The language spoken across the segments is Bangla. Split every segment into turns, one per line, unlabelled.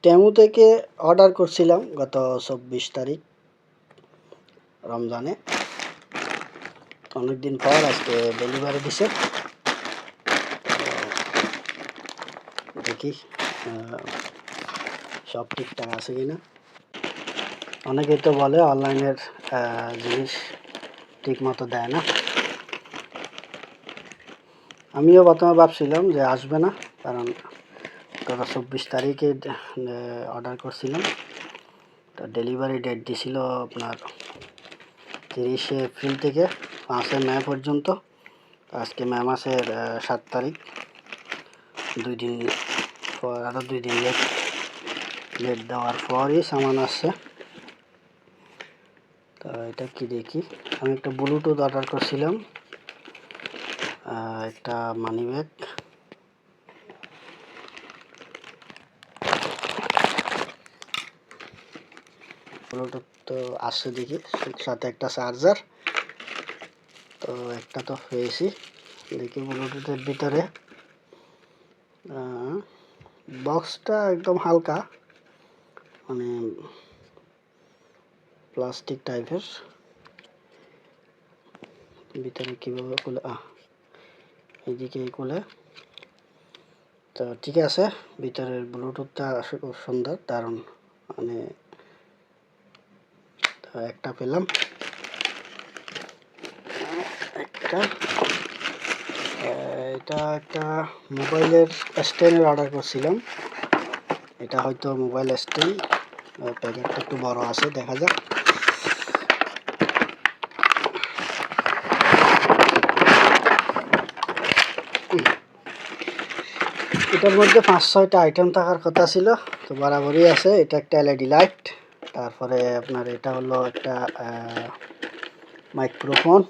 টেমু থেকে অর্ডার করছিলাম গত 24 তারিখ রমজানে। অনেকদিন পর আজকে ডেলিভারি দিছে। দেখি সব ঠিকঠাক আছে কিনা। অনেকেই তো বলে অনলাইনের জিনিস ঠিক মতো দেয় না। আমিও প্রথমে ভাবছিলাম যে আসবে না, কারণ গত 24 তারিখে অর্ডার করছিলাম। তো ডেলিভারি ডেট দিছিল আপনার 30 এপ্রিল থেকে 5 মে পর্যন্ত। আজকে মে মাসের 7 তারিখ, 2 দিন পর, আরও 2 দিন লেট দেওয়ার পরই সামান আসছে। তো এটা কি দেখি, আমি একটা ব্লুটুথ অর্ডার করছিলাম, একটা মানি ব্যাগ, ব্লুটুথ তো আসছে দেখি, সাথে একটা চার্জার। তো একটা তো পেয়েছি, দেখি ব্লুটুথের ভিতরে বক্সটা একদম হালকা, মানে প্লাস্টিক টাইপের। ভিতরে কীভাবে খুলে, এইদিকে খুলে। তো ঠিক আছে, ভিতরের ব্লুটুথটা খুব সুন্দর, দারুণ, মানে একটা পেলাম। এটা একটা মোবাইলের স্ট্যান্ডের অর্ডার করছিলাম। এটা হয়তো মোবাইল স্ট্যান্ড, প্যাকেটটা একটু বড় আছে, দেখা যাক। এটার মধ্যে 5-6টা আইটেম থাকার কথা ছিল, তো বরাবরই আছে। এটা একটা এলইডি লাইট, তারপরে আপনার এটা হলো একটা মাইক্রোফোন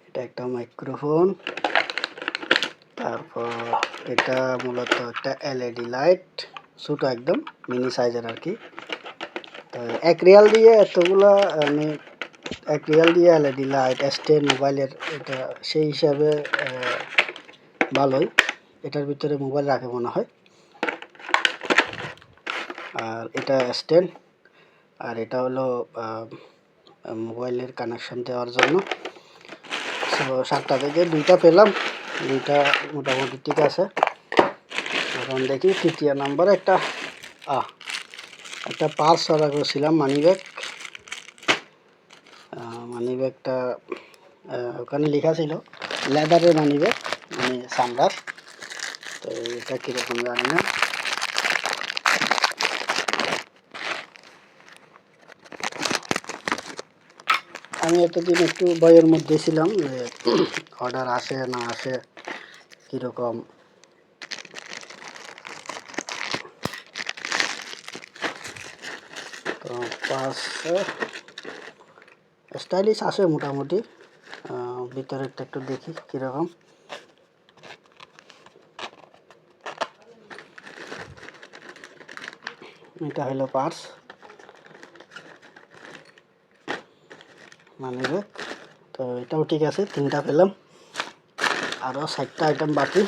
এটা একটা মাইক্রোফোন, তারপর এটা মূলত একটা এলইডি লাইট, ছোটো একদম মিনি সাইজের আর কি। তো 1 রিয়াল দিয়ে এতগুলো, আমি 1 রিয়াল দিয়ে এলইডি লাইট স্ট্যান্ড মোবাইলের, এটা সেই হিসাবে ভালোই। এটার ভিতরে মোবাইল রাখে মনে হয়। আর এটা স্ট্যান্ড, আর এটা হলো মোবাইলের কানেকশন দেওয়ার জন্য। সো 7টা থেকে 2টা পেলাম, 2টা মোটামুটি ঠিক আছে। এখন দেখি 3য় নাম্বার একটা পার্স অর্ডার করেছিলাম, মানি ব্যাগ। মানি ব্যাগটা ওখানে লেখা ছিল লেদারের মানি ব্যাগ, মানে চামড়ার। তো এটা কীরকম জানি না। আমি এতদিন একটু ভয়ের মধ্যে ছিলাম যে অর্ডার আসে না আসে কীরকম। তো পার্স স্টাইলিশ আছে মোটামুটি। ভিতরেরটা একটু দেখি কীরকম। এটা হলো পার্স, মানি ব্যাগ। তো এটাও ঠিক আছে, 3টা পেলাম, আরও 7টা আইটেম বাকি।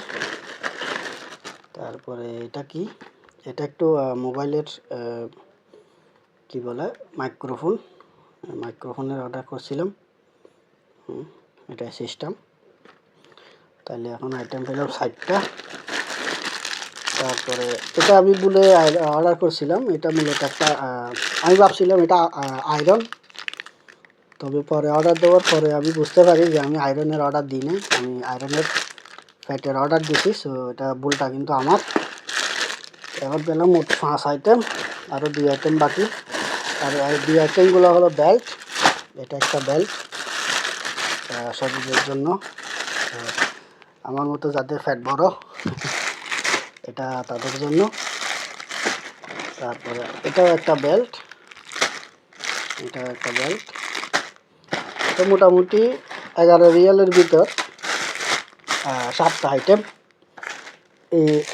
তারপরে এটা কি, এটা একটু মোবাইলের কি বলে মাইক্রোফোনের অর্ডার করছিলাম। এটা সিস্টেম। তাহলে এখন আইটেম পেলাম 7টা। তারপরে এটা আমি বলে অর্ডার করছিলাম, এটা মূলত একটা, আমি ভাবছিলাম এটা আয়রন। তবে পরে অর্ডার দেওয়ার পরে আমি বুঝতে পারি যে আমি আয়রনের অর্ডার দিই নাই, আমি আয়রনের ফ্যাটের অর্ডার দিছি। সো এটা ভুলটা কিন্তু আমার। এখন পেলাম মোট 5 আইটেম, আরও 2 আইটেম বাকি। আর এই 2 আইটেমগুলো হলো বেল্ট। এটা একটা বেল্ট শরীরের জন্য, আমার মতো যাদের ফ্যাট বড় এটা তাদের জন্য। তারপরে এটাও একটা বেল্ট, তো মোটামুটি 11 রিয়ালের ভিতর 7টা আইটেম।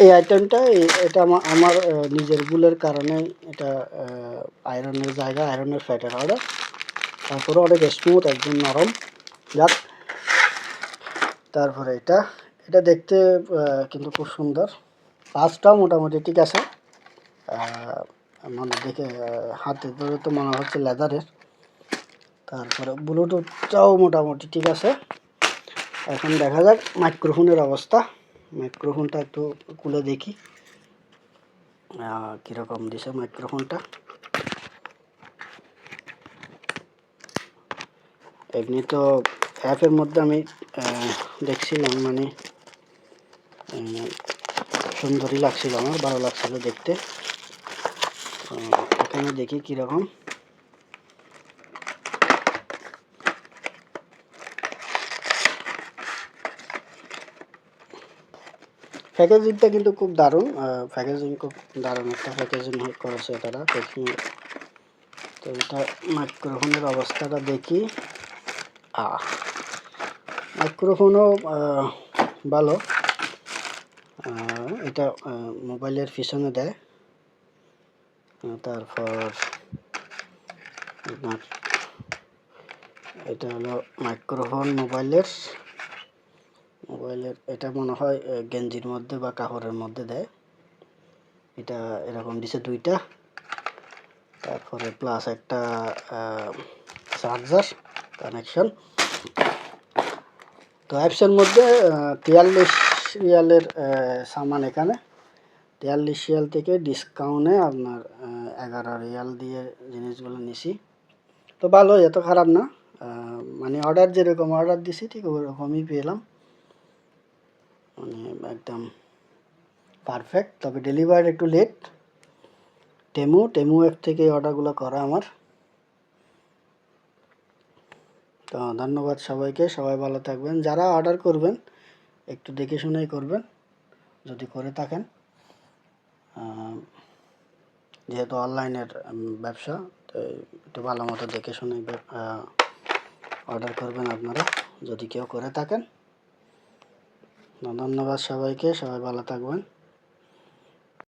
এই আইটেমটা, এটা আমার নিজের ভুলের কারণে, এটা আয়রনের জায়গা, আয়রনের ফ্যাটের অর্ডার। তারপরে অনেক স্মুথ, একদম নরম। যাক, তারপরে এটা দেখতে কিন্তু খুব সুন্দর। পাঁচটাও মোটামুটি ঠিক আছে। মনে দেখে হাতে ধরে তো মনে হচ্ছে লেদারের। তারপরে ব্লুটুথটাও মোটামুটি ঠিক আছে। এখন দেখা যাক মাইক্রোফোনের অবস্থা। মাইক্রোফোনটা একটু খুলে দেখি কীরকম দিছে মাইক্রোফোনটা। এমনি তো অ্যাপের মধ্যে আমি দেখছিলাম, মানে সুন্দরই লাগছিল, আমার ভালো লাগছিল দেখতে। এখানে দেখি কীরকম। প্যাকেজিংটা কিন্তু খুব দারুণ, খুব দারুণ একটা প্যাকেজিং করেছে তারা। তো এটা মাইক্রোফোনের অবস্থাটা দেখি। মাইক্রোফোনও ভালো। এটা মোবাইলের পিছনে দেয়। তারপর আপনার এটা হলো মাইক্রোফোন মোবাইলের এটা মনে হয় গেঞ্জির মধ্যে বা কাপড়ের মধ্যে দেয়। এটা এরকম দিছে দুইটা। তারপরে প্লাস একটা চার্জার কানেকশন। তো অ্যাপসের মধ্যে 43 রিয়ালের সামান, এখানে 43 রিয়াল থেকে ডিসকাউন্টে আপনার 11 রিয়াল দিয়ে জিনিসগুলো নিছি। তো ভালো, এত খারাপ না। মানে অর্ডার যেরকম অর্ডার দিছি ঠিক ওরকমই পেলাম, মানে একদম পারফেক্ট। তবে ডেলিভারি একটু লেট। টেমু অ্যাপ থেকে অর্ডারগুলো করা আমার। তো ধন্যবাদ সবাইকে, সবাই ভালো থাকবেন। যারা অর্ডার করবেন একটু দেখে শুনেই করবেন, যদি করে থাকেন। যেহেতু অনলাইনের ব্যবসা, তো একটু ভালো মতো দেখে শুনে অর্ডার করবেন আপনারা, যদি কেউ করে থাকেন। ধন্যবাদ সবাইকে, সবাই ভালো থাকবেন।